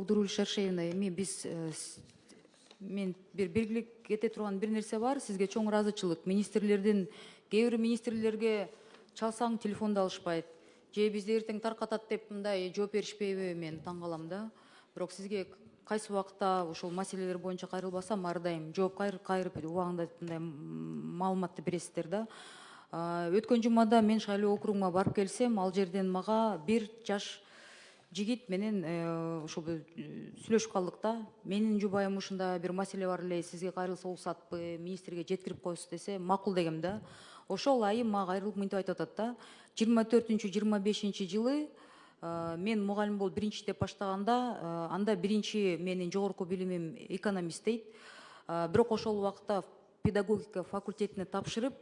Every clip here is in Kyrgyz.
Абдуруль Шаршеевна, эми мен бир белгилеп кете турган бир нерсе бар. Сизге чоң ыраазычылык. Министрлердин кээ бир министрлерге чалсаң телефонду алышпайт. Же бизди эртең таркатат деп мындай жооп беришпейби, мен таң калам да. Бирок сизге кайсы убакта ошол маселелер боюнча кайрылбасам ар дайым жооп кайрып убагында мындай маалыматты бересиздер да. Өткөн жумада мен шайлоо округума барып келсем, ал жерден мага бир жаш жигит менен ошо сүйлөшүп калдык да. Менин жубайым ушунда бир маселе бар эле, сизге кайрылса болсатпы, министрге жеткирип коесуз десе, макул дегем да. Ошол айым мага кайрылып мынтип айтып атат да. 24-25 жылы мен мугалим болуп биринчи деп баштаганда, анда биринчи менин жогорку билимим экономист дейт. Бирок ошол убакта педагогика факультетине тапшырып,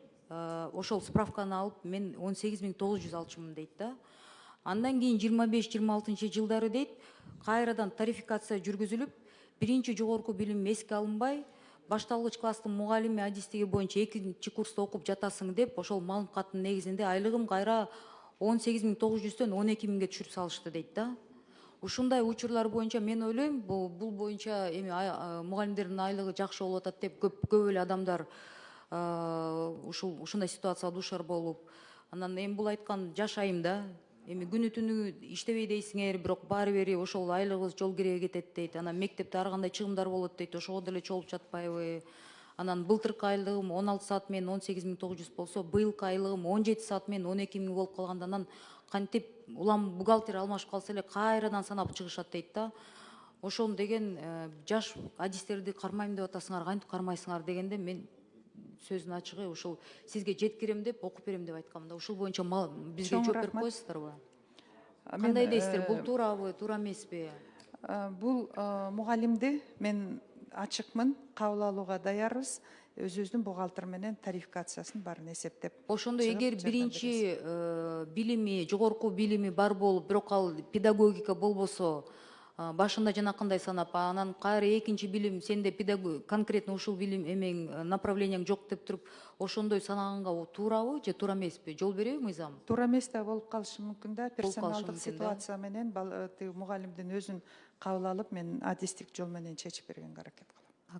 ошол справканы алып, мен 18.900 алчумун дейт да. Андан кийин 25-26 жылдары дейт, кайрадан тарификация жүргүзүлүп, биринчи жогорку билим эске алынбай, башталгыч класстын мугалими адистиги боюнча 2-чи курста окуп жатасың деп, ошол маалымкаттын негизинде айлыгым кайра 18.900-төн 12.000-ге түшүрүп салышты дейт да. Ушундай учурлар боюнча мен ойлойм, бул боюнча эми мугалимдердин айлыгы жакшы болуп атат деп көп эле адамдар ушундай ситуацияга дуушар болуп, анан эми бул айткан жаш айым да. Эми күнү түнү иштебей дейсиңер, бирок баары бери ошол айлыгыбыз жол киреге кетет дейт. Анан мектепте ар кандай чыгымдар болот дейт. Ошого деле чогулуп жатпайбы? Анан былтыркы айлыгым 16 саат менен 18.900 болсо, быйылкы айлыгым 17 саат менен 12.000 болуп калганда, анан кантип улам бухгалтер алмашып калса эле кайрадан санап чыгышат дейт да. Ошону деген жаш адистерди кармайм деп атасыңар, кантип кармайсыңар дегенде, мен сөздүн ачыгы ушул сизге жеткирем деп окуп берем деп айткам да. Ушул боюнча бизге жооп берип коесуздарбы? Кандай дейсиздер? Бул туурабы, туура эмеспи? Бул мугалимди мен ачыкмын, кабыл алууга даярбыз. Өзүбүздүн бухгалтер менен тарификациясын баарын эсептеп. Ошондо эгер биринчи билими, жогорку билими бар болуп, бирок ал педагогика болбосо, башында жанакындай санап, анан кайра экинчи билим, сенде конкретно ушул билим эмең направленияң жок деп туруп, ошондой санаганга туурабы же туура эмеспи? Жол береби мыйзам? Туура эмес да болуп калышы мүмкүн да. Персоналдык ситуация менен мугалимдин өзүн кабыл алып, мен адистик жол менен чечип бергенге аракет кылам.